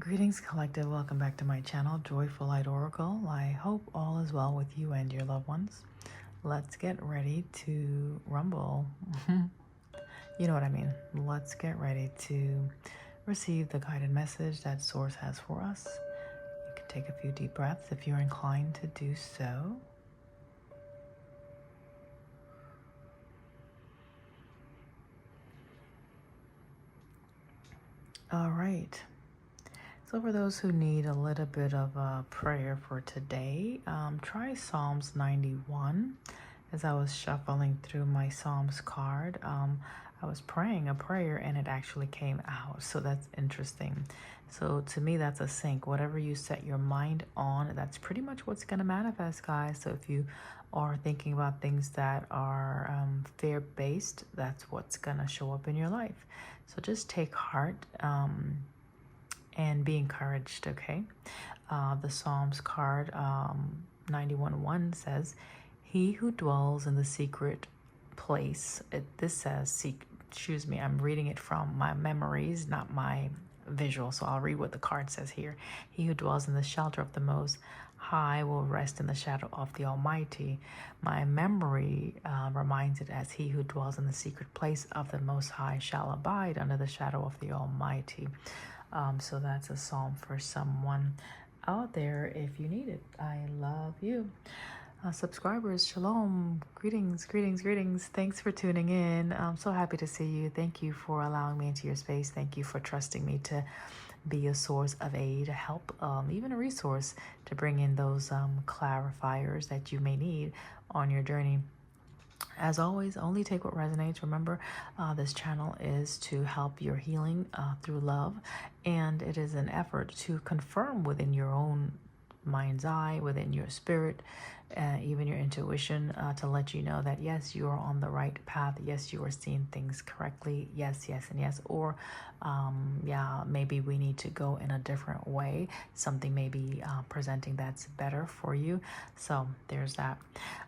Greetings, collective. Welcome back to my channel, Joyful Light Oracle. I hope all is well with you and your loved ones. Let's get ready to rumble. You know what I mean. Let's get ready to receive the guided message that Source has for us. You can take a few deep breaths if you're inclined to do so. All right. So for those who need a little bit of a prayer for today, try Psalms 91. As I was shuffling through my Psalms card, I was praying a prayer and it actually came out. So that's interesting. So to me, that's a sync. Whatever you set your mind on, that's pretty much what's going to manifest, guys. So if you are thinking about things that are fear-based, that's what's going to show up in your life. So just take heart. And be encouraged, okay? The Psalms card 91:1 says, "He who dwells in the secret place." This says, excuse me, I'm reading it from my memories, not my visual. So I'll read what the card says here. "He who dwells in the shelter of the Most High will rest in the shadow of the Almighty." My memory reminds it as, "He who dwells in the secret place of the Most High shall abide under the shadow of the Almighty." So that's a psalm for someone out there if you need it. I love you. Subscribers, shalom. Greetings, greetings, greetings. Thanks for tuning in. I'm so happy to see you. Thank you for allowing me into your space. Thank you for trusting me to be a source of aid, help, even a resource to bring in those clarifiers that you may need on your journey. As always, only take what resonates. Remember, this channel is to help your healing through love, and it is an effort to confirm within your own mind's eye, within your spirit, even your intuition, to let you know that yes, you are on the right path. Yes, you are seeing things correctly. Yes, yes, and yes. Or yeah, maybe we need to go in a different way. Something may be presenting that's better for you. So there's that.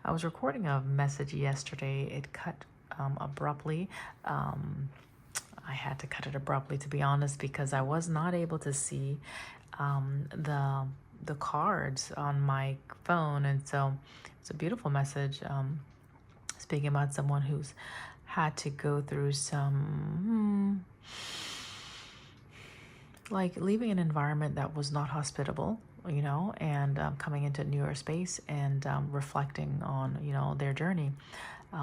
I was recording a message yesterday. It cut abruptly. I had to cut it abruptly, to be honest, because I was not able to see the cards on my phone. And so it's a beautiful message, speaking about someone who's had to go through some like leaving an environment that was not hospitable, you know, and coming into a newer space and reflecting on, you know, their journey.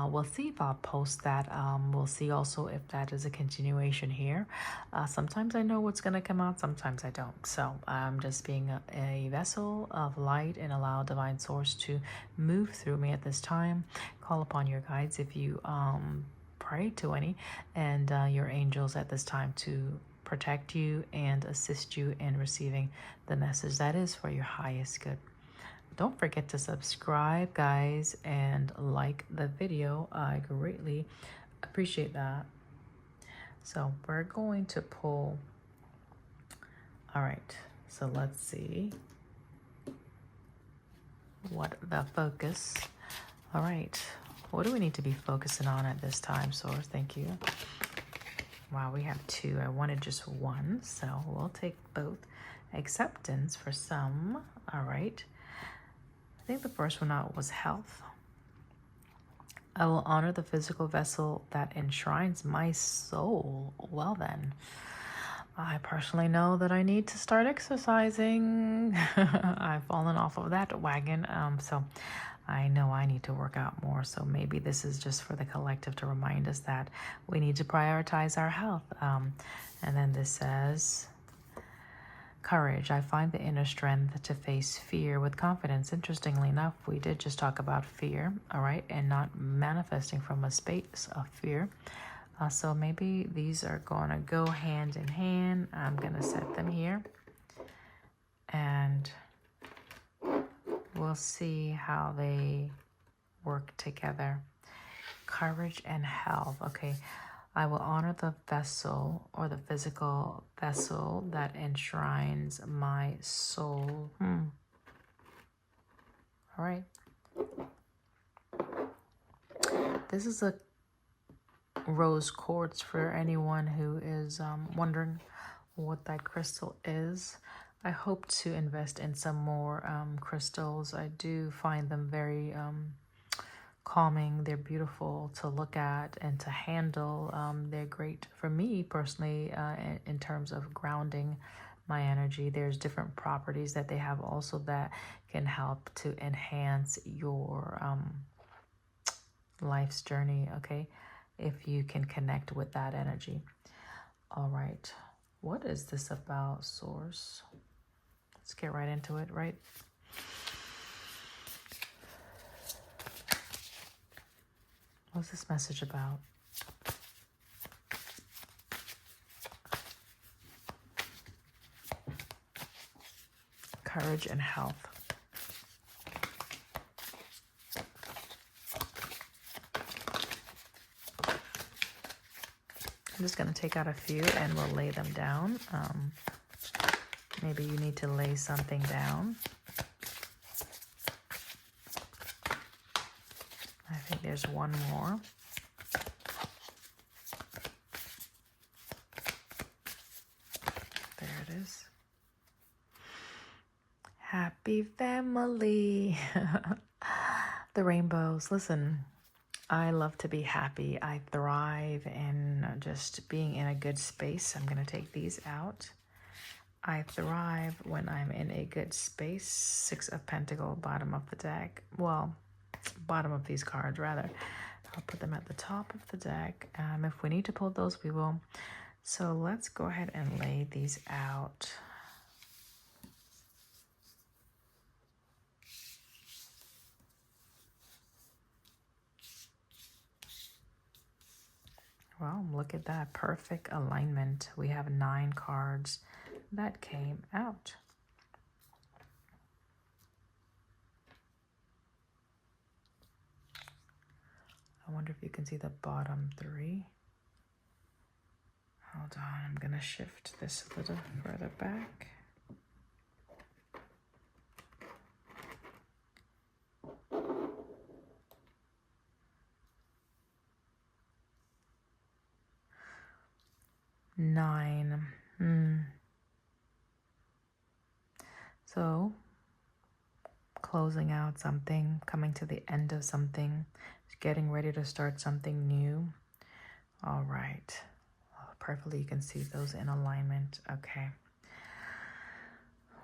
We'll see if I'll post that. We'll see also if that is a continuation here. Sometimes I know what's going to come out, sometimes I don't. So I'm just being a vessel of light and allow Divine Source to move through me at this time. Call upon your guides if you pray to any, and your angels at this time to protect you and assist you in receiving the message that is for your highest good. Don't forget to subscribe, guys, and like the video. I greatly appreciate that. So we're going to pull. All right, so let's see what the focus. All right, what do we need to be focusing on at this time, Source? Thank you. Wow, we have two. I wanted just one, so we'll take both. Acceptance for some. All right. I think the first one out was health. "I will honor the physical vessel that enshrines my soul." Well then, I personally know that I need to start exercising. I've fallen off of that wagon, so I know I need to work out more. So maybe this is just for the collective to remind us that we need to prioritize our health. And then this says, courage. "I find the inner strength to face fear with confidence." Interestingly enough, we did just talk about fear, all right, and not manifesting from a space of fear. So maybe these are going to go hand in hand. I'm going to set them here, and we'll see how they work together. Courage and health. Okay. "I will honor the vessel or the physical vessel that enshrines my soul." All right. This is a rose quartz for anyone who is wondering what that crystal is. I hope to invest in some more crystals. I do find them very calming. They're beautiful to look at and to handle. They're great for me personally in terms of grounding my energy. There's different properties that they have also that can help to enhance your life's journey, okay? If you can connect with that energy. All right. What is this about, Source? Let's get right into it, right? What's this message about? Courage and health. I'm just going to take out a few and we'll lay them down. Maybe you need to lay something down. I think there's one more. There it is. Happy family. The rainbows. Listen, I love to be happy. I thrive in just being in a good space. I'm going to take these out. I thrive when I'm in a good space. 6 of Pentacles, bottom of the deck. Well, bottom of these cards, rather. I'll put them at the top of the deck. If we need to pull those, we will. So let's go ahead and lay these out. Well, look at that. Perfect alignment. We have 9 cards that came out. I wonder if you can see the bottom 3. Hold on, I'm going to shift this a little further back. Nine. So, closing out something, coming to the end of something, getting ready to start something new. All right. Perfectly, you can see those in alignment. Okay.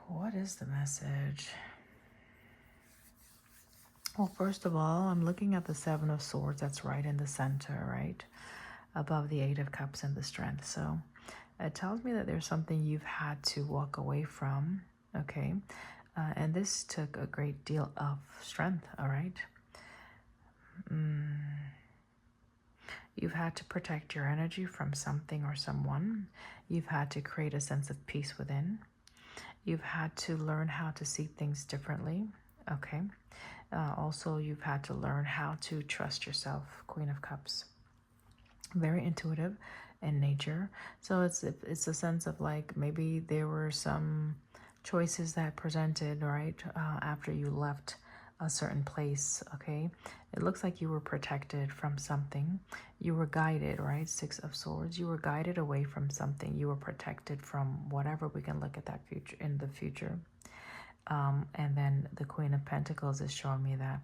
What is the message? Well, first of all, I'm looking at the 7 of Swords. That's right in the center, right? Above the 8 of Cups and the Strength. So it tells me that there's something you've had to walk away from, okay? And this took a great deal of strength, all right? You've had to protect your energy from something or someone. You've had to create a sense of peace within. You've had to learn how to see things differently, okay? Also, you've had to learn how to trust yourself, Queen of Cups. Very intuitive in nature. So it's a sense of like maybe there were some choices that presented, right, after you left a certain place, okay? It looks like you were protected from something. You were guided, right? 6 of Swords. You were guided away from something. You were protected from whatever. We can look at that future in the future. And then the Queen of Pentacles is showing me that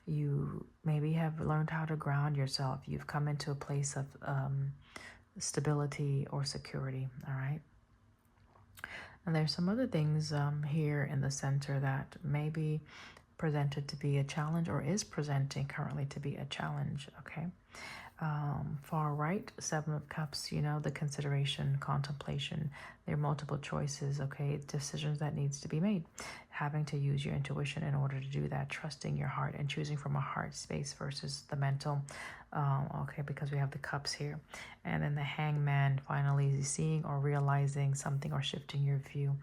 you maybe have learned how to ground yourself. You've come into a place of stability or security, all right? And there's some other things here in the center that may be presented to be a challenge or is presenting currently to be a challenge, okay? Far right, 7 of Cups, you know, the consideration, contemplation. There are multiple choices, okay? Decisions that needs to be made. Having to use your intuition in order to do that. Trusting your heart and choosing from a heart space versus the mental. Okay, because we have the Cups here. And then the Hangman, finally seeing or realizing something or shifting your view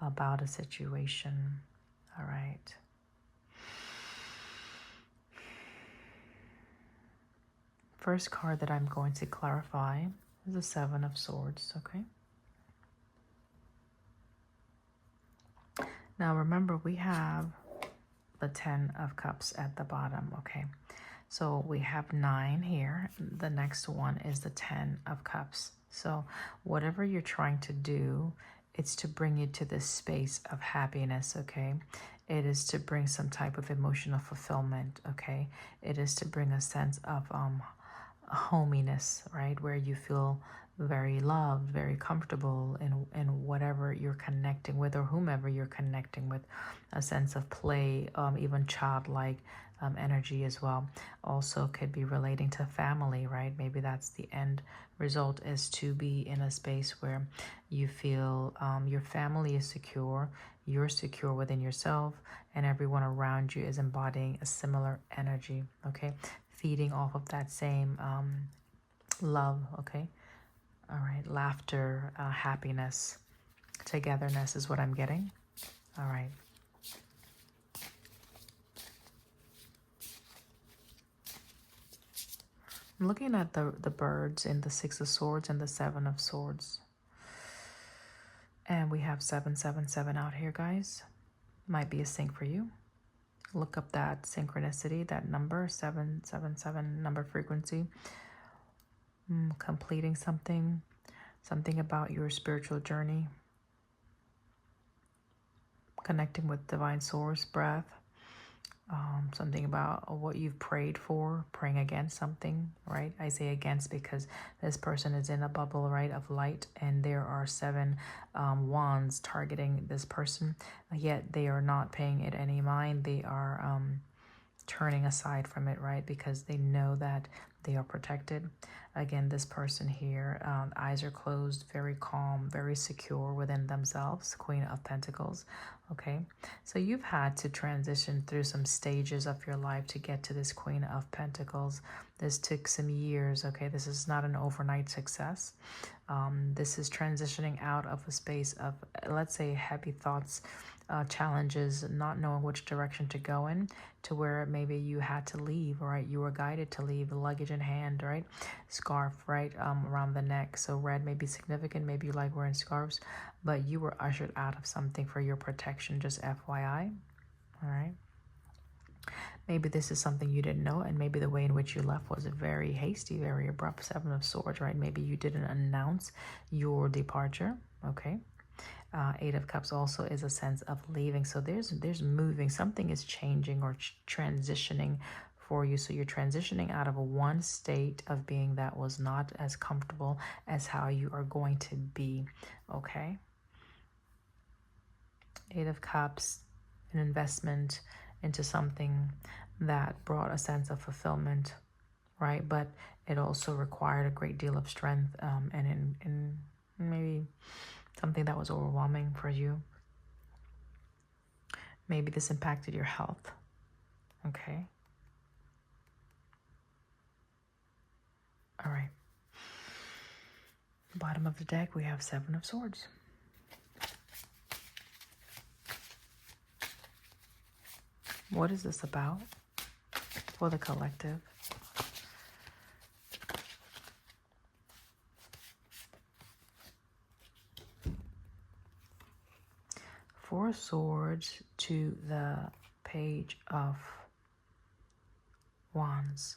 about a situation. All right. First card that I'm going to clarify is the 7 of Swords, okay? Now remember, we have the 10 of Cups at the bottom, okay? So we have 9 here. The next one is the 10 of Cups. So whatever you're trying to do, it's to bring you to this space of happiness, okay? It is to bring some type of emotional fulfillment, okay? It is to bring a sense of hominess, right? Where you feel very loved, very comfortable in whatever you're connecting with or whomever you're connecting with. A sense of play, even childlike energy as well. Also could be relating to family, right? Maybe that's the end result, is to be in a space where you feel your family is secure, you're secure within yourself, and everyone around you is embodying a similar energy, okay? Feeding off of that same love, okay? All right, laughter, happiness, togetherness is what I'm getting. All right. I'm looking at the birds in the Six of Swords and the Seven of Swords. And we have 777 out here, guys. Might be a sync for you. Look up that synchronicity, that number, 777 number frequency. Completing something about your spiritual journey. Connecting with divine source, breath. Something about what you've prayed for, praying against something, right? I say against because this person is in a bubble, right, of light, and there are 7 wands targeting this person, yet they are not paying it any mind. They are turning aside from it, right, because they know that they are protected. Again, this person here, eyes are closed, very calm, very secure within themselves, Queen of Pentacles, okay? So you've had to transition through some stages of your life to get to this Queen of Pentacles. This took some years, okay? This is not an overnight success. This is transitioning out of a space of, let's say, heavy thoughts, challenges, not knowing which direction to go in, to where maybe you had to leave, right? You were guided to leave, luggage in hand, right? Scarf, right, around the neck. So red may be significant. Maybe you like wearing scarves, but you were ushered out of something for your protection, just FYI, all right? Maybe this is something you didn't know, and maybe the way in which you left was very hasty, very abrupt. 7 of Swords, right? Maybe you didn't announce your departure, okay? 8 of Cups also is a sense of leaving. So there's moving. Something is changing or transitioning for you. So you're transitioning out of one state of being that was not as comfortable as how you are going to be, okay? 8 of Cups, an investment into something that brought a sense of fulfillment, right? But it also required a great deal of strength and in maybe something that was overwhelming for you. Maybe this impacted your health, okay? All right. Bottom of the deck, we have 7 of Swords. What is this about for the collective? Four Swords to the Page of Wands.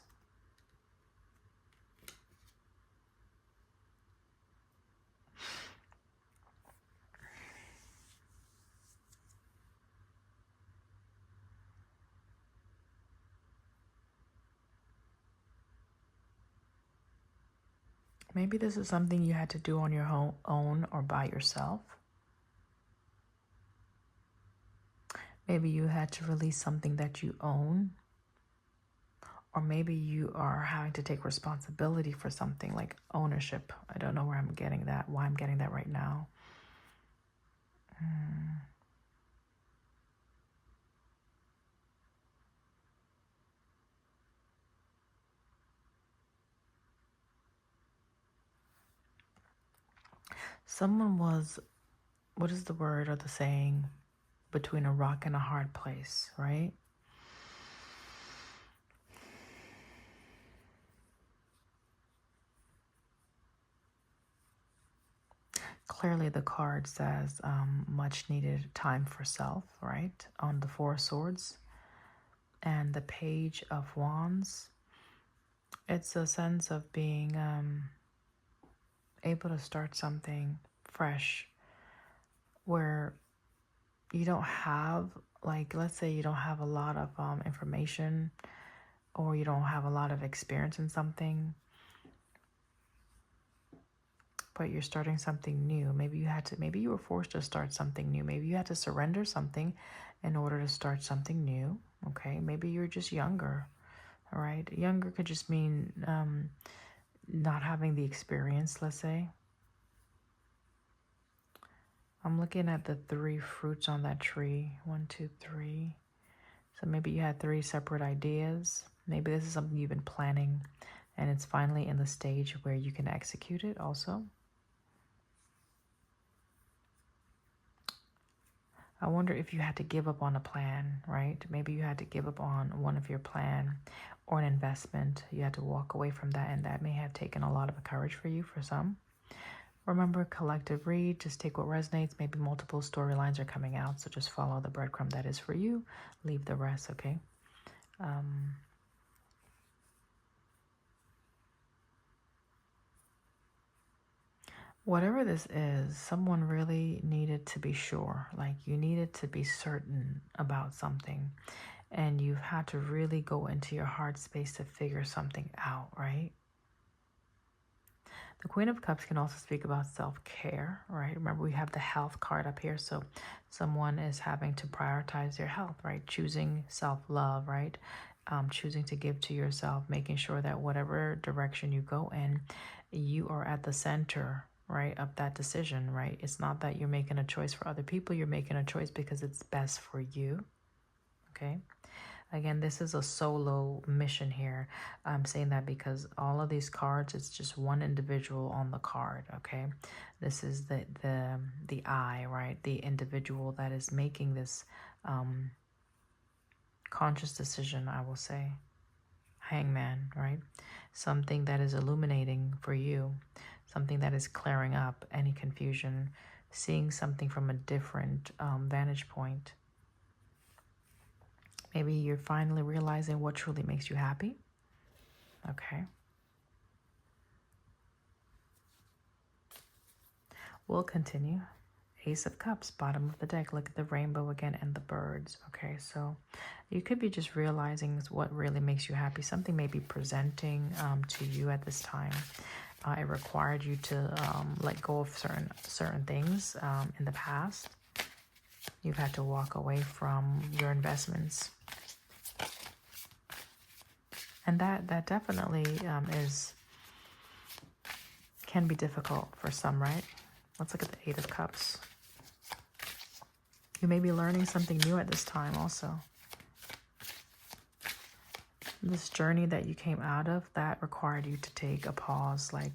Maybe this is something you had to do on your own or by yourself. Maybe you had to release something that you own. Or maybe you are having to take responsibility for something like ownership. I don't know where I'm getting that, why I'm getting that right now. Someone was, what is the word or the saying? Between a rock and a hard place, right? Clearly the card says much needed time for self, right? On the Four Swords. And the Page of Wands, it's a sense of being able to start something fresh where you don't have, like, let's say you don't have a lot of information, or you don't have a lot of experience in something, but you're starting something new. Maybe you were forced to start something new. Maybe you had to surrender something in order to start something new. Okay. Maybe you're just younger. All right. Younger could just mean not having the experience, let's say. I'm looking at the 3 fruits on that tree. 1, 2, 3. So maybe you had 3 separate ideas. Maybe this is something you've been planning and it's finally in the stage where you can execute it also. I wonder if you had to give up on a plan, right? Maybe you had to give up on one of your plan or an investment. You had to walk away from that, and that may have taken a lot of courage for you for some. Remember, collective read, just take what resonates. Maybe multiple storylines are coming out, so just follow the breadcrumb that is for you. Leave the rest, okay? Whatever this is, someone really needed to be sure. Like, you needed to be certain about something. And you've had to really go into your heart space to figure something out, right? The Queen of Cups can also speak about self-care, right? Remember, we have the health card up here. So someone is having to prioritize their health, right? Choosing self-love, right? Choosing to give to yourself, making sure that whatever direction you go in, you are at the center, right, of that decision, right? It's not that you're making a choice for other people. You're making a choice because it's best for you, okay? Again, this is a solo mission here. I'm saying that because all of these cards, it's just one individual on the card, okay? This is the I, right? The individual that is making this conscious decision, I will say. Hangman, right? Something that is illuminating for you. Something that is clearing up any confusion. Seeing something from a different vantage point. Maybe you're finally realizing what truly makes you happy. Okay. We'll continue. Ace of Cups, bottom of the deck. Look at the rainbow again and the birds. Okay, so you could be just realizing what really makes you happy. Something may be presenting to you at this time. It required you to let go of certain things in the past. You've had to walk away from your investments. And that definitely can be difficult for some, right? Let's look at the 8 of Cups. You may be learning something new at this time also. This journey that you came out of, that required you to take a pause, like,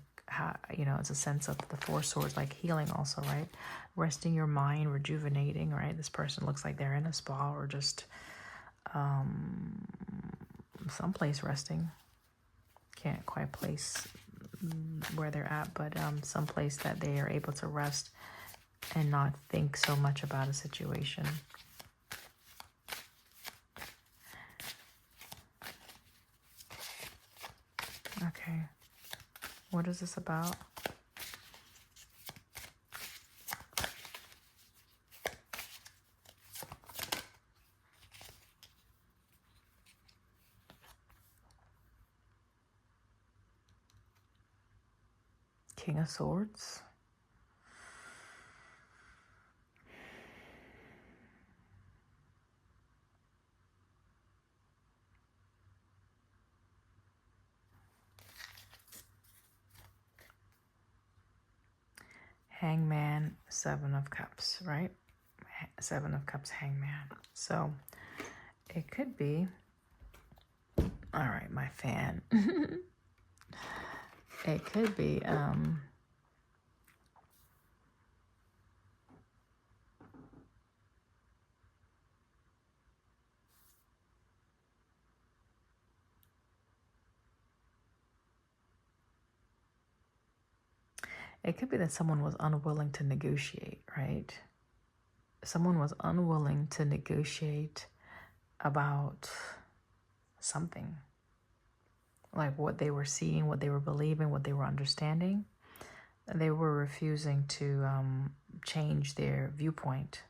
it's a sense of the 4 swords, like healing also, right? Resting your mind, rejuvenating, right? This person looks like they're in a spa or just someplace resting. Can't quite place where they're at, but someplace that they are able to rest and not think so much about a situation. Okay. What is this about? King of Swords. Hangman, 7 of Cups, right? 7 of Cups, Hangman. So it could be, all right, my fan. It could be, it could be that someone was unwilling to negotiate, right? Someone was unwilling to negotiate about something. Like what they were seeing, what they were believing, what they were understanding. They were refusing to change their viewpoint.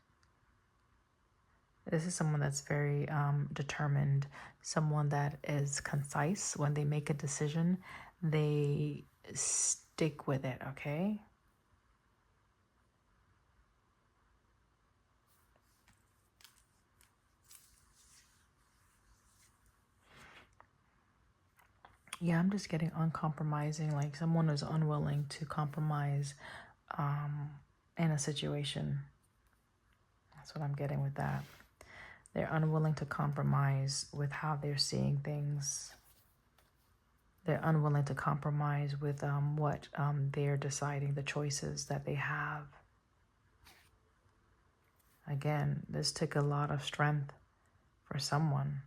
This is someone that's very determined, someone that is concise. When they make a decision, they stick with it, okay? Yeah, I'm just getting uncompromising, like someone is unwilling to compromise in a situation. That's what I'm getting with that. They're unwilling to compromise with how they're seeing things. They're unwilling to compromise with what they're deciding, the choices that they have. Again, this took a lot of strength for someone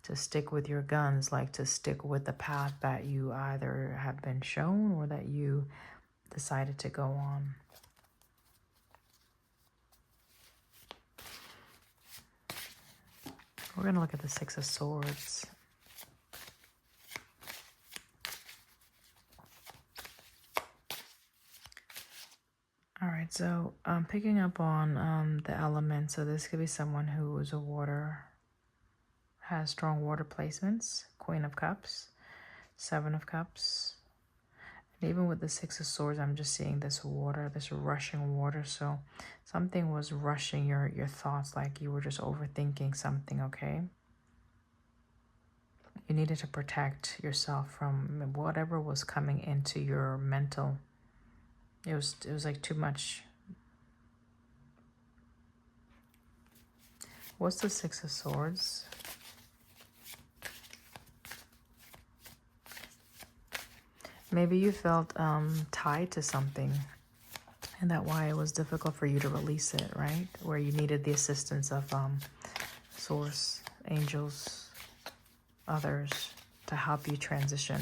to stick with your guns, like to stick with the path that you either have been shown or that you decided to go on. We're going to look at the Six of Swords. All right, so I'm picking up on the elements. So this could be someone who is a water, has strong water placements. Queen of Cups, Seven of Cups. And even with the Six of Swords, I'm just seeing this water, this rushing water. So something was rushing your thoughts, like you were just overthinking something, okay? You needed to protect yourself from whatever was coming into your mental. It was like too much. What's the Six of Swords? Maybe you felt tied to something, and that's why it was difficult for you to release it, right? Where you needed the assistance of source, angels, others to help you transition.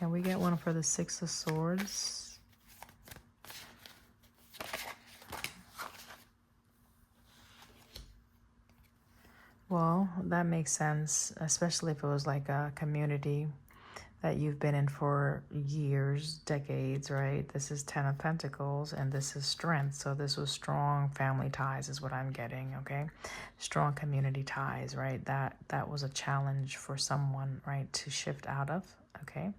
Can we get one for the Six of Swords? Well, that makes sense, especially if it was like a community that you've been in for years, decades, right? This is Ten of Pentacles and this is strength. So this was strong family ties is what I'm getting, okay? Strong community ties, right? That was a challenge for someone, right, to shift out of, okay?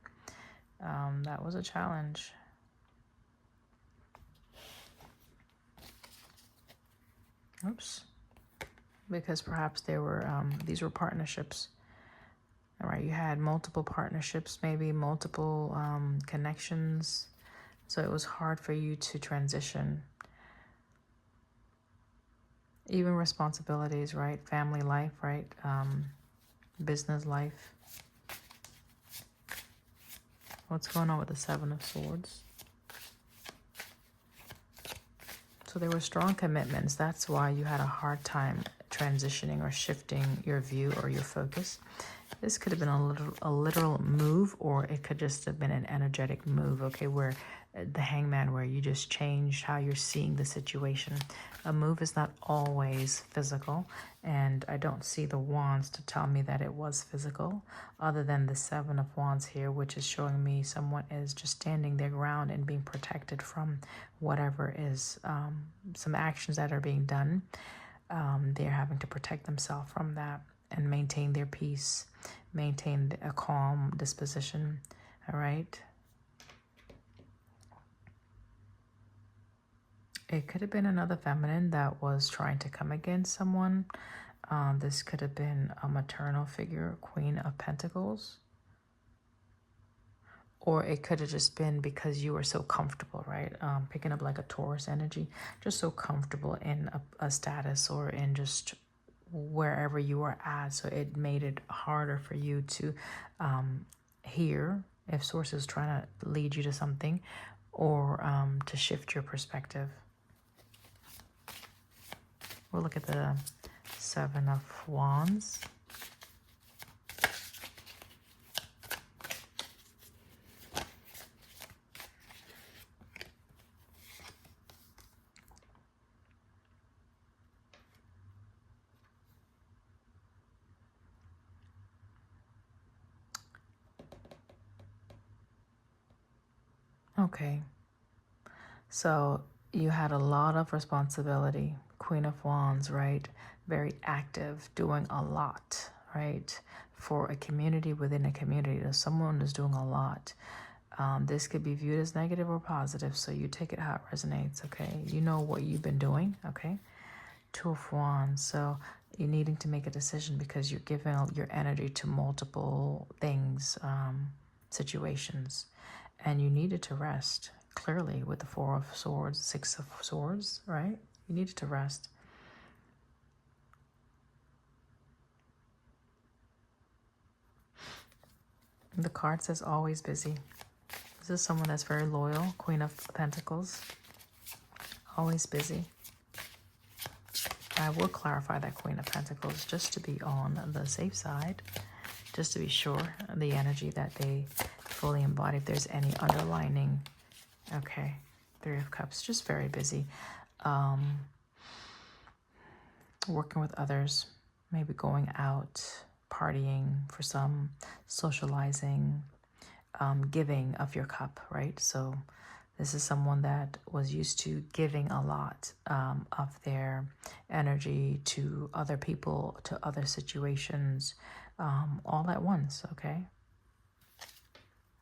That was a challenge. Oops. Because perhaps there were, these were partnerships. All right, you had multiple partnerships, maybe multiple connections. So it was hard for you to transition. Even responsibilities, right? Family life, right? Business life. What's going on with the Seven of Swords? So there were strong commitments. That's why you had a hard time transitioning or shifting your view or your focus. This could have been a literal move, or it could just have been an energetic move, okay, where the Hangman, where you just changed how you're seeing the situation. A move is not always physical, and I don't see the wands to tell me that it was physical, other than the Seven of Wands here, which is showing me someone is just standing their ground and being protected from whatever is some actions that are being done. They're having to protect themselves from that and maintain their peace, maintain a calm disposition, all right? It could have been another feminine that was trying to come against someone. This could have been a maternal figure, Queen of Pentacles. Or it could have just been because you were so comfortable, right? Picking up like a Taurus energy, just so comfortable in a status or in just wherever you were at. So it made it harder for you to hear if source is trying to lead you to something, or to shift your perspective. We'll look at the Seven of Wands. Okay. So you had a lot of responsibility. Queen of Wands, right? Very active, doing a lot, right? For a community within a community. There's someone who's doing a lot. This could be viewed as negative or positive, so you take it how it resonates, okay? You know what you've been doing, okay? Two of Wands. So you're needing to make a decision because you're giving your energy to multiple things, situations, and you needed to rest. Clearly, with the Four of Swords, Six of Swords, right? You needed to rest. The card says always busy. This is someone that's very loyal. Queen of Pentacles. Always busy. I will clarify that Queen of Pentacles just to be on the safe side, just to be sure the energy that they fully embody. If there's any underlining, okay, Three of Cups, just very busy. Working with others, maybe going out, partying for some, socializing, giving of your cup, right? So this is someone that was used to giving a lot of their energy to other people, to other situations, all at once, okay?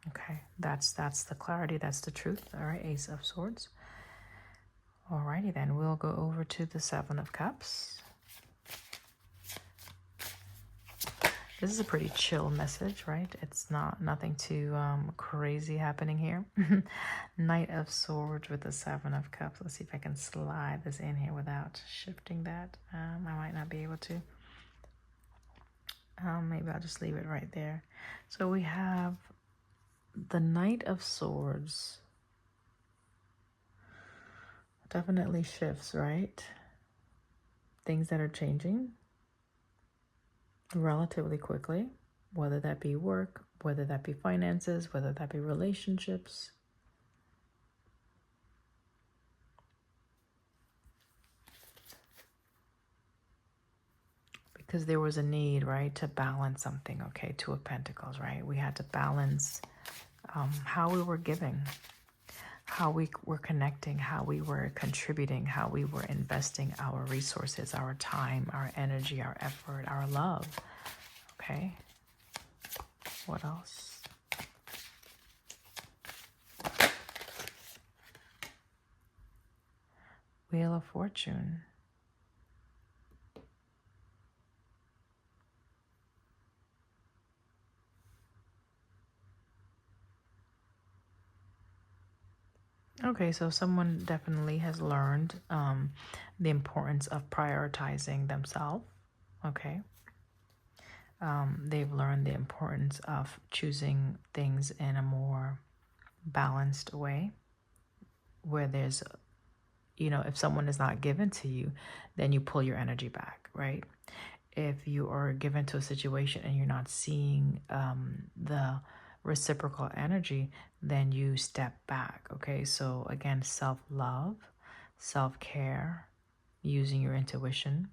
Okay, that's the clarity, that's the truth. All right, Ace of Swords. Alrighty then, we'll go over to the Seven of Cups. This is a pretty chill message, right? It's nothing too crazy happening here. Knight of Swords with the Seven of Cups. Let's see if I can slide this in here without shifting that. I might not be able to. Maybe I'll just leave it right there. So we have the Knight of Swords. Definitely shifts, right? Things that are changing relatively quickly, whether that be work, whether that be finances, whether that be relationships. Because there was a need, right, to balance something, okay? Two of Pentacles, right? We had to balance how we were giving, how we were connecting, how we were contributing, how we were investing our resources, our time, our energy, our effort, our love, okay? What else? Wheel of Fortune. Okay, so someone definitely has learned the importance of prioritizing themselves, okay? They've learned the importance of choosing things in a more balanced way, where there's, you know, if someone is not given to you, then you pull your energy back, right? If you are given to a situation and you're not seeing the reciprocal energy, then you step back, okay? So again, self-love, self-care, using your intuition,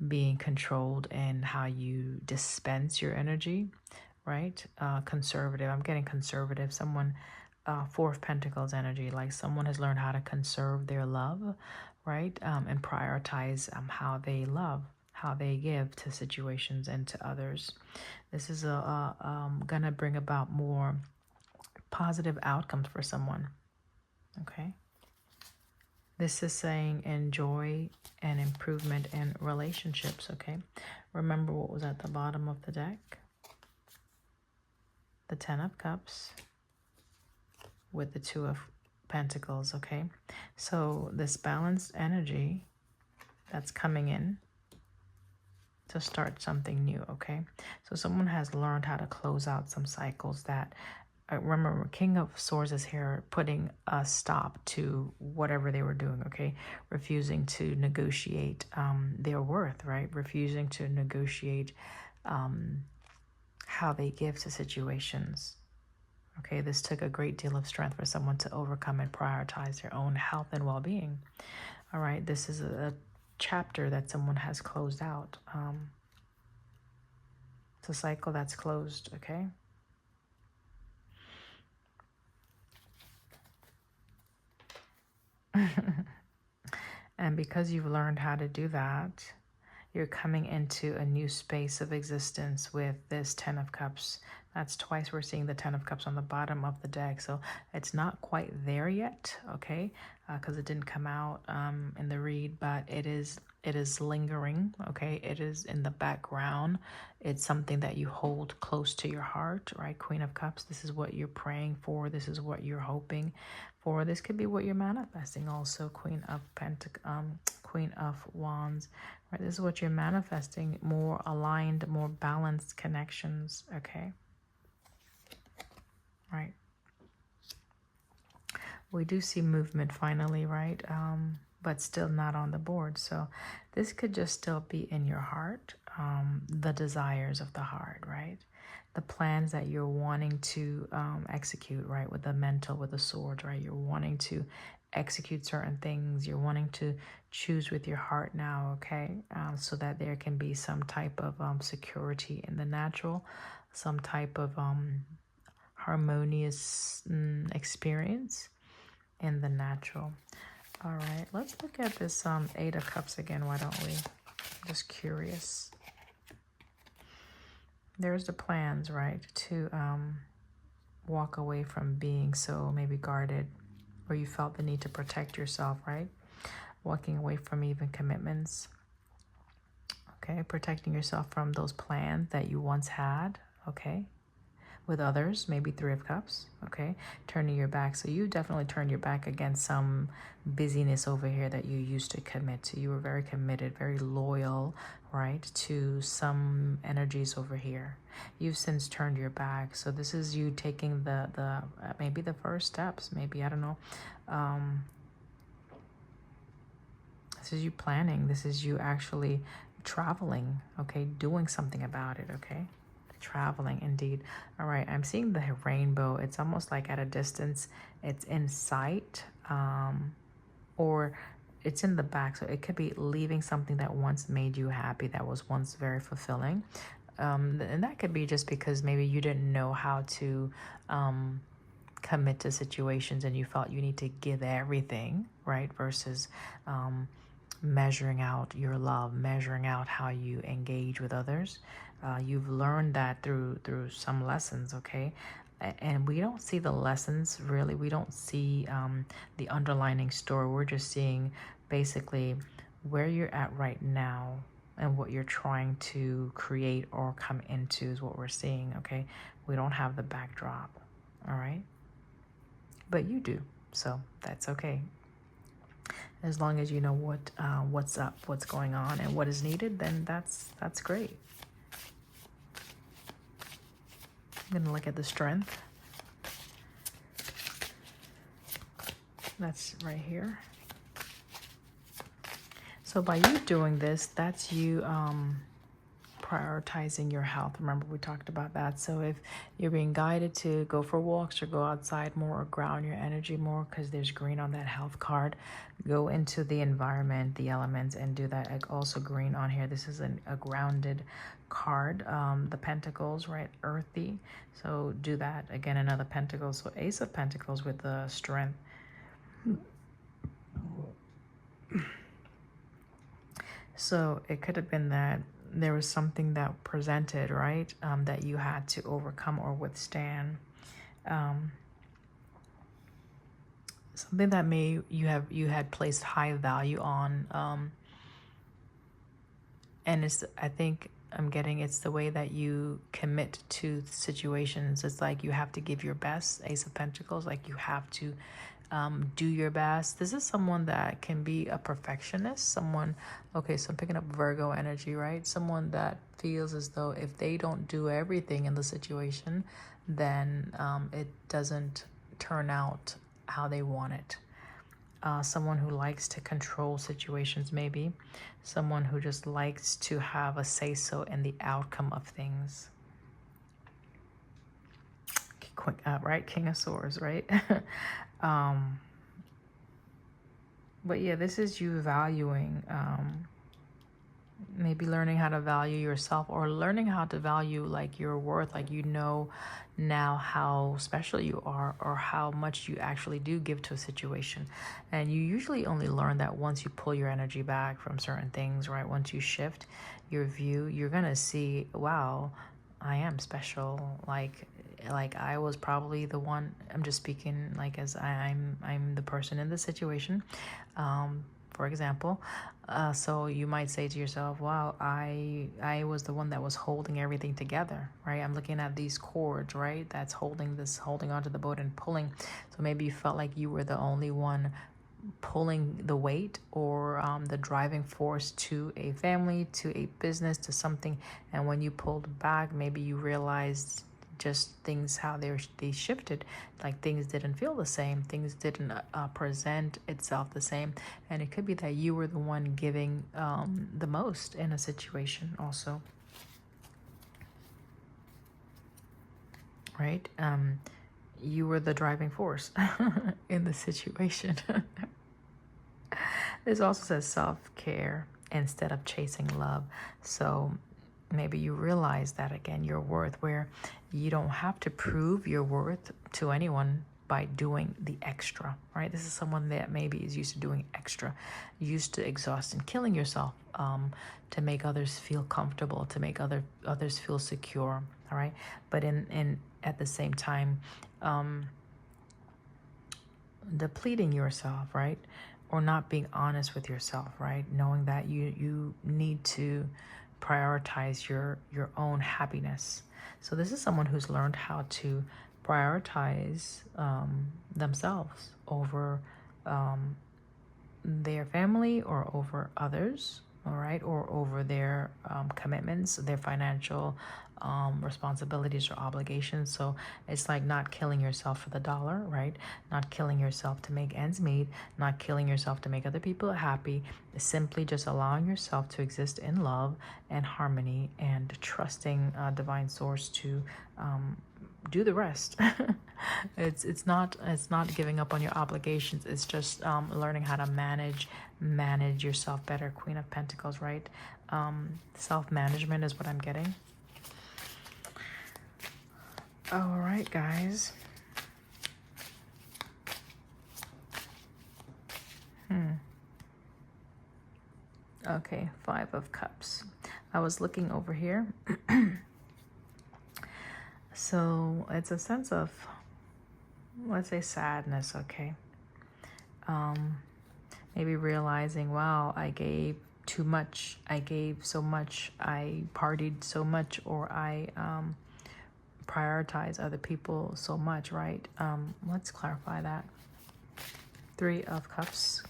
being controlled in how you dispense your energy, right? Conservative. I'm getting conservative. Someone, Four of Pentacles energy, like someone has learned how to conserve their love, right? And prioritize how they love, how they give to situations and to others. This is gonna bring about more positive outcomes for someone, okay? This is saying enjoy and improvement in relationships, okay? Remember what was at the bottom of the deck? The Ten of Cups with the Two of Pentacles, okay? So this balanced energy that's coming in to start something new, okay? So someone has learned how to close out some cycles that, remember, King of Swords is here putting a stop to whatever they were doing, okay? Refusing to negotiate their worth, right? Refusing to negotiate how they give to situations. Okay, this took a great deal of strength for someone to overcome and prioritize their own health and well-being. All right, this is a chapter that someone has closed out. It's a cycle that's closed, okay? And because you've learned how to do that, you're coming into a new space of existence with this 10 of Cups. That's twice we're seeing the 10 of Cups on the bottom of the deck. So it's not quite there yet, okay? Because it didn't come out in the read, but it is lingering, okay? It is in the background. It's something that you hold close to your heart, right? Queen of Cups, this is what you're praying for. This is what you're hoping for. This could be what you're manifesting also. Queen of Wands, right? This is what you're manifesting. More aligned, more balanced connections, okay? Right. We do see movement finally, right? But still not on the board. So this could just still be in your heart, the desires of the heart, right? The plans that you're wanting to execute, right? With the mental, with the sword, right? You're wanting to execute certain things. You're wanting to choose with your heart now, okay? So that there can be some type of security in the natural, some type of harmonious experience in the natural. All right, let's look at this 8 of Cups again, why don't we? Just curious. There's the plans, right, to walk away from being so maybe guarded, or you felt the need to protect yourself, right? Walking away from even commitments. Okay, protecting yourself from those plans that you once had, okay? With others, maybe 3 of Cups, okay? Turning your back. So you definitely turned your back against some busyness over here that you used to commit to. You were very committed, very loyal, right, to some energies over here. You've since turned your back. So this is you taking the maybe the first steps, maybe, I don't know. This is you planning. This is you actually traveling, okay? Doing something about it, okay? Traveling, indeed. All right, I'm seeing the rainbow. It's almost like at a distance. It's in sight, or it's in the back. So it could be leaving something that once made you happy, that was once very fulfilling. And that could be just because maybe you didn't know how to commit to situations and you felt you need to give everything, right? Versus measuring out your love, measuring out how you engage with others. You've learned that through some lessons, okay? And we don't see the lessons, really. We don't see the underlining story. We're just seeing basically where you're at right now and what you're trying to create or come into is what we're seeing, okay? We don't have the backdrop, all right? But you do, so that's okay. As long as you know what's up, what's going on, and what is needed, then that's great. I'm going to look at the strength. That's right here. So by you doing this, that's you prioritizing your health. Remember, we talked about that. So if you're being guided to go for walks or go outside more or ground your energy more, because there's green on that health card, go into the environment, the elements, and do that. Also green on here. This is a grounded card. The Pentacles, right? Earthy. So do that. Again, another Pentacles. So Ace of Pentacles with the strength. So it could have been that there was something that presented, right, that you had to overcome or withstand. Something that you had placed high value on. And it's, I think I'm getting, it's the way that you commit to situations. It's like you have to give your best. Ace of Pentacles, like you have to do your best. This is someone that can be a perfectionist. Someone, okay, so I'm picking up Virgo energy, right? Someone that feels as though if they don't do everything in the situation, then it doesn't turn out how they want it. Someone who likes to control situations, maybe. Someone who just likes to have a say-so in the outcome of things. Right? King of Swords, right? But yeah, this is you valuing maybe learning how to value yourself, or learning how to value like your worth, like you know now how special you are, or how much you actually do give to a situation. And you usually only learn that once you pull your energy back from certain things, right? Once you shift your view, you're gonna see, wow, I am special. Like I was probably the one. I'm just speaking like as I'm the person in the situation. For example, so you might say to yourself, wow, I was the one that was holding everything together, right? I'm looking at these cords, right? That's holding onto the boat and pulling. So maybe you felt like you were the only one pulling the weight, or the driving force to a family, to a business, to something. And when you pulled back, maybe you realized just things, how they shifted. Like things didn't feel the same, things didn't present itself the same. And it could be that you were the one giving the most in a situation also, right? You were the driving force in the situation. This also says self-care instead of chasing love. So maybe you realize that again, your worth, where you don't have to prove your worth to anyone by doing the extra, right? This is someone that maybe is used to doing extra, used to exhaust and killing yourself, to make others feel comfortable, to make others feel secure, all right? But in at the same time, depleting yourself, right? Or not being honest with yourself, right? Knowing that you need to prioritize your own happiness. So this is someone who's learned how to prioritize themselves over their family, or over others, all right, or over their commitments, their financial responsibilities or obligations. So it's like not killing yourself for the dollar, right? Not killing yourself to make ends meet, not killing yourself to make other people happy. Simply just allowing yourself to exist in love and harmony, and trusting divine source to do the rest. It's not giving up on your obligations. It's just learning how to manage yourself better. Queen of Pentacles, right? Self-management is what I'm getting. All right, guys. Okay, Five of Cups. I was looking over here. So it's a sense of, let's say, sadness, okay? Maybe realizing, wow, I gave too much, I gave so much, I partied so much, or I prioritize other people so much, right? Let's clarify that. Three of Cups,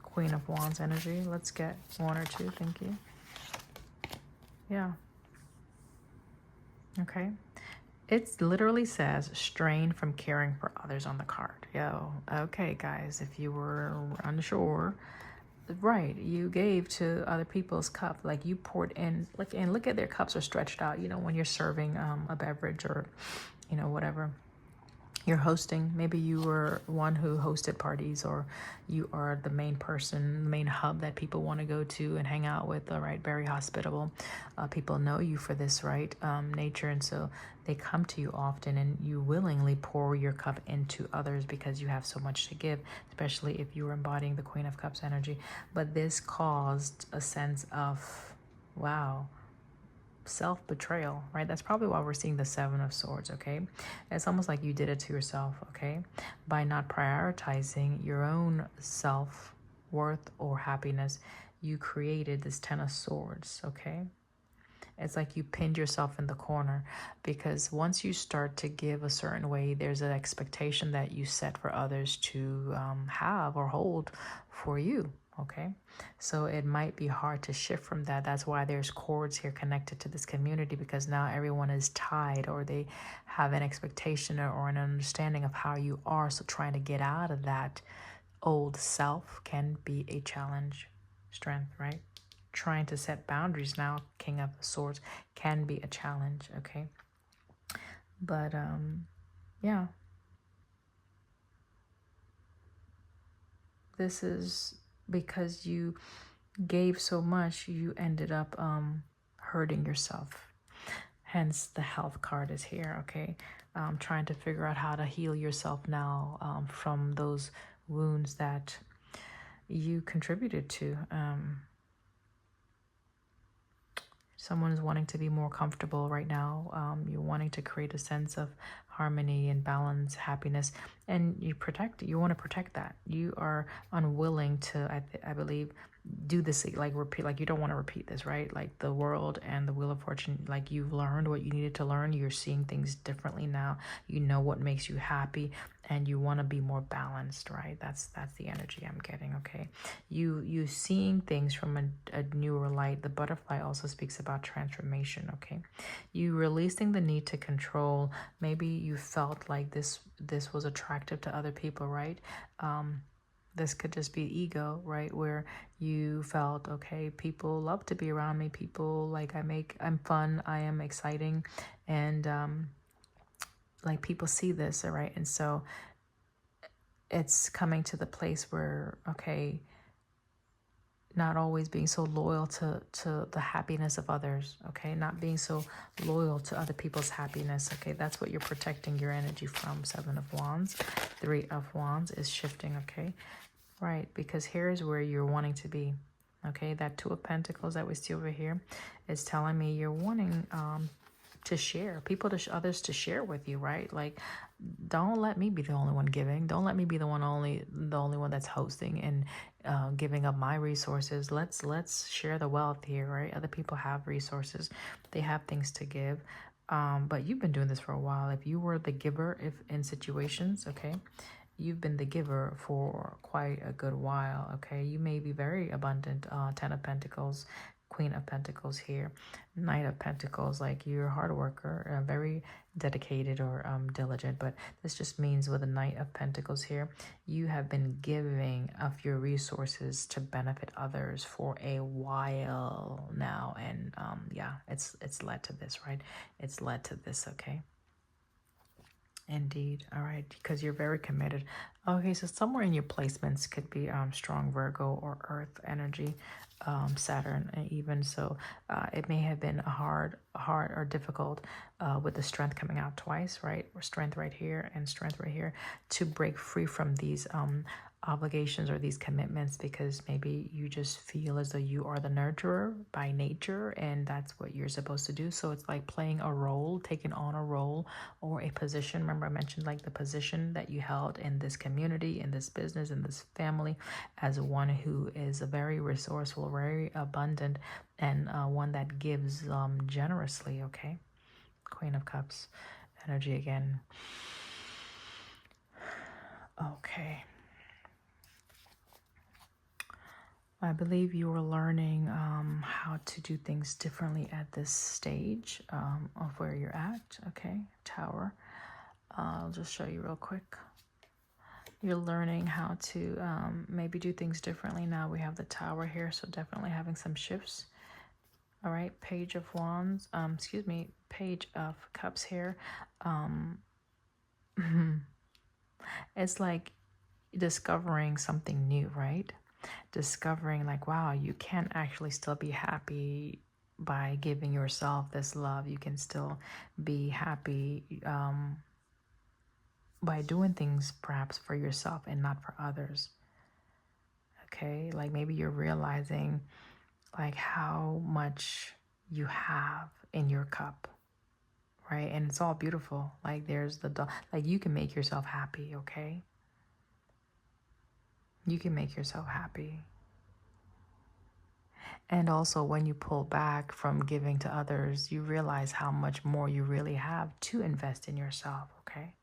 Queen of Wands energy. Let's get one or two, thank you. Yeah. Okay. It literally says strain from caring for others on the card. Yo, okay, guys, if you were unsure, right, you gave to other people's cup, like you poured in, like, and look at their cups are stretched out, you know, when you're serving a beverage, or, you know, whatever you're hosting. Maybe you were one who hosted parties, or you are the main person, the main hub that people want to go to and hang out with, all right? Very hospitable. People know you for this, right? Nature. And so they come to you often, and you willingly pour your cup into others because you have so much to give, especially if you were embodying the Queen of Cups energy. But this caused a sense of, wow, self-betrayal, right? That's probably why we're seeing the Seven of Swords, okay? It's almost like you did it to yourself, okay? By not prioritizing your own self-worth or happiness, you created this Ten of Swords, okay? It's like you pinned yourself in the corner, because once you start to give a certain way, there's an expectation that you set for others to have or hold for you, okay? So it might be hard to shift from that. That's why there's cords here connected to this community, because now everyone is tied, or they have an expectation or an understanding of how you are. So trying to get out of that old self can be a challenge. Strength, right? Trying to set boundaries now, King of Swords, can be a challenge, okay? But yeah, this is because you gave so much, you ended up hurting yourself. Hence, the health card is here, okay? Trying to figure out how to heal yourself now from those wounds that you contributed to. Someone's wanting to be more comfortable right now. You're wanting to create a sense of harmony and balance, happiness, and you want to protect that. You are unwilling to, I believe, do this, like repeat, like you don't want to repeat this, right? Like the world and the Wheel of Fortune, like you've learned what you needed to learn. You're seeing things differently now. You know what makes you happy, and you want to be more balanced, right? That's the energy I'm getting. Okay, you seeing things from a newer light. The butterfly also speaks about transformation. Okay, you releasing the need to control. Maybe you felt like this was attractive to other people, right? This could just be ego, right? Where you felt, okay, people love to be around me. People like I'm fun, I am exciting, and like people see this, all right? And so it's coming to the place where, okay, not always being so loyal to the happiness of others, okay? Not being so loyal to other people's happiness, okay? That's what you're protecting your energy from. 7 of Wands, 3 of Wands is shifting, okay? Right, because here's where you're wanting to be, okay? That 2 of Pentacles that we see over here is telling me you're wanting to share, others to share with you, right? Like, don't let me be the only one giving. Don't let me be the only one that's hosting and giving up my resources. Let's share the wealth here, right? Other people have resources, they have things to give. But you've been doing this for a while. If you were the giver, if in situations, okay, you've been the giver for quite a good while, okay? You may be very abundant. 10 of Pentacles, Queen of Pentacles here, Knight of Pentacles, like you're a hard worker, very dedicated or diligent, but this just means with the Knight of Pentacles here, you have been giving of your resources to benefit others for a while now, and yeah, it's led to this, right? It's led to this, okay? Indeed. All right, because you're very committed. Okay, so somewhere in your placements could be strong Virgo or Earth energy, Saturn, and even so, it may have been a hard or difficult with the strength coming out twice, right? Or strength right here and strength right here to break free from these obligations or these commitments, because maybe you just feel as though you are the nurturer by nature and that's what you're supposed to do. So it's like playing a role, taking on a role or a position. Remember I mentioned like the position that you held in this community, in this business, in this family, as one who is very resourceful, very abundant, and one that gives generously. Okay, Queen of Cups energy again. Okay, I believe you are learning how to do things differently at this stage of where you're at. Okay, Tower. I'll just show you real quick. You're learning how to maybe do things differently now. We have the Tower here, so definitely having some shifts. All right, Page of Wands. Excuse me, Page of Cups here. It's like discovering something new, right? Discovering like, wow, you can actually still be happy by giving yourself this love. You can still be happy by doing things perhaps for yourself and not for others. Okay, like maybe you're realizing like how much you have in your cup, right? And it's all beautiful. Like there's like you can make yourself happy, okay? You can make yourself happy. And also when you pull back from giving to others, you realize how much more you really have to invest in yourself, okay?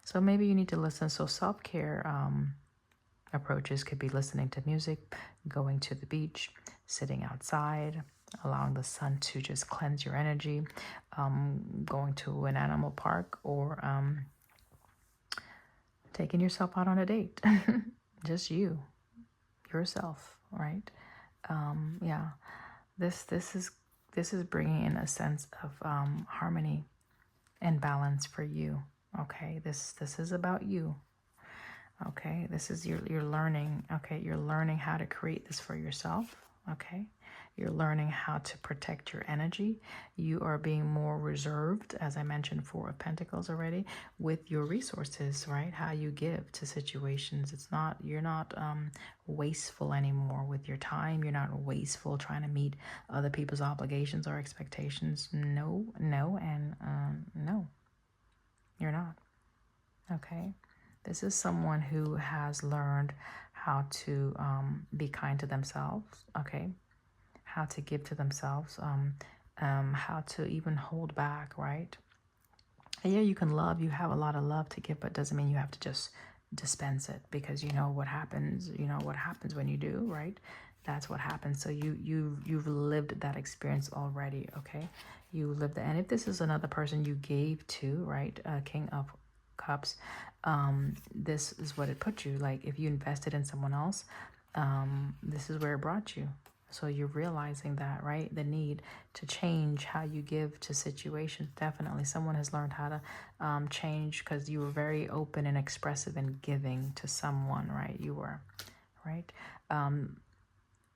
So maybe you need to listen. So self-care approaches could be listening to music, going to the beach, sitting outside, allowing the sun to just cleanse your energy, going to an animal park, or taking yourself out on a date. Just yourself, right? Yeah, this is bringing in a sense of harmony and balance for you. Okay, this is about you. Okay, this is you're learning. Okay, you're learning how to create this for yourself. Okay, you're learning how to protect your energy. You are being more reserved, as I mentioned, Four of Pentacles already, with your resources, right? How you give to situations. It's not, you're not wasteful anymore with your time. You're not wasteful trying to meet other people's obligations or expectations. No, no, and no, you're not. Okay. This is someone who has learned how to be kind to themselves. Okay. How to give to themselves. How to even hold back, right? And yeah, you can love. You have a lot of love to give, but doesn't mean you have to just dispense it, because you know what happens. You know what happens when you do, right? That's what happens. So you've lived that experience already. Okay. You lived it. And if this is another person you gave to, right? King of Cups, this is what it put you. Like if you invested in someone else, this is where it brought you. So you're realizing that, right? The need to change how you give to situations. Definitely someone has learned how to change, because you were very open and expressive in giving to someone, right? You were, right?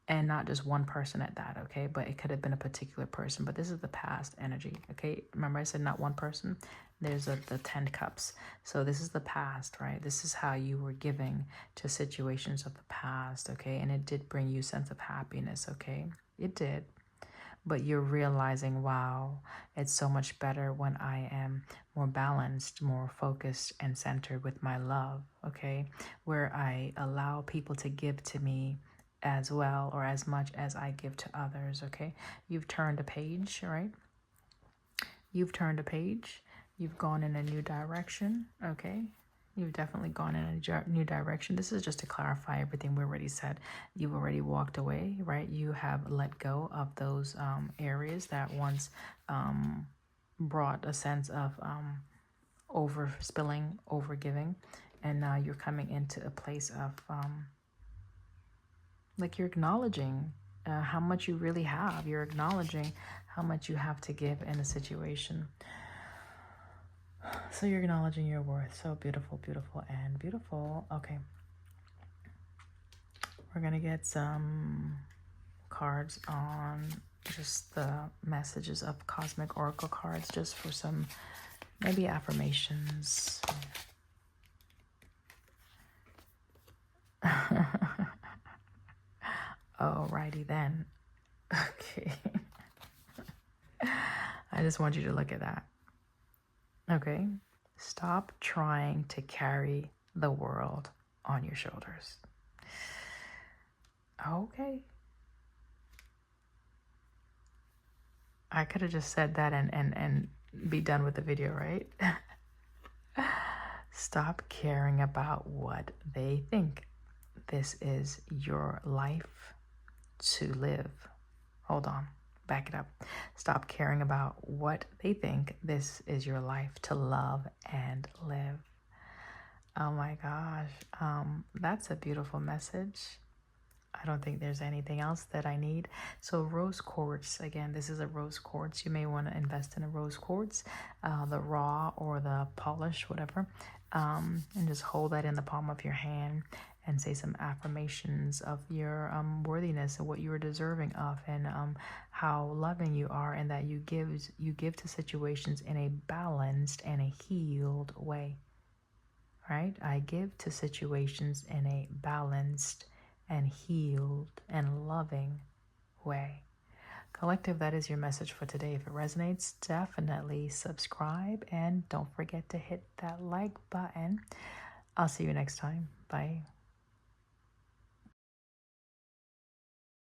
And not just one person at that, okay? But it could have been a particular person. But this is the past energy, okay? Remember I said not one person? There's the 10 cups. So this is the past, right? This is how you were giving to situations of the past, okay? And it did bring you a sense of happiness, okay? It did. But you're realizing, wow, it's so much better when I am more balanced, more focused and centered with my love, okay? Where I allow people to give to me as well, or as much as I give to others, okay? You've turned a page, right? You've turned a page. You've gone in a new direction, okay? You've definitely gone in a new direction. This is just to clarify everything we already said. You've already walked away, right? You have let go of those areas that once brought a sense of overspilling, overgiving. And now you're coming into a place of like you're acknowledging how much you really have. You're acknowledging how much you have to give in a situation. So you're acknowledging your worth. So beautiful, beautiful, and beautiful. Okay. We're going to get some cards on just the messages of Cosmic Oracle cards, just for some maybe affirmations. Alrighty then. Okay. I just want you to look at that. Okay. Stop trying to carry the world on your shoulders. Okay. I could have just said that and be done with the video, right? Stop caring about what they think. This is your life to live. Hold on. Back it up. Stop caring about what they think. This is your life to love and live. Oh my gosh. That's a beautiful message. I don't think there's anything else that I need. So rose quartz, again, this is a rose quartz. You may want to invest in a rose quartz, the raw or the polish, whatever. And just hold that in the palm of your hand and say some affirmations of your worthiness and what you are deserving of, and how loving you are, and that you give to situations in a balanced and a healed way. Right? I give to situations in a balanced and healed and loving way. Collective, that is your message for today. If it resonates, definitely subscribe, and don't forget to hit that like button. I'll see you next time. Bye.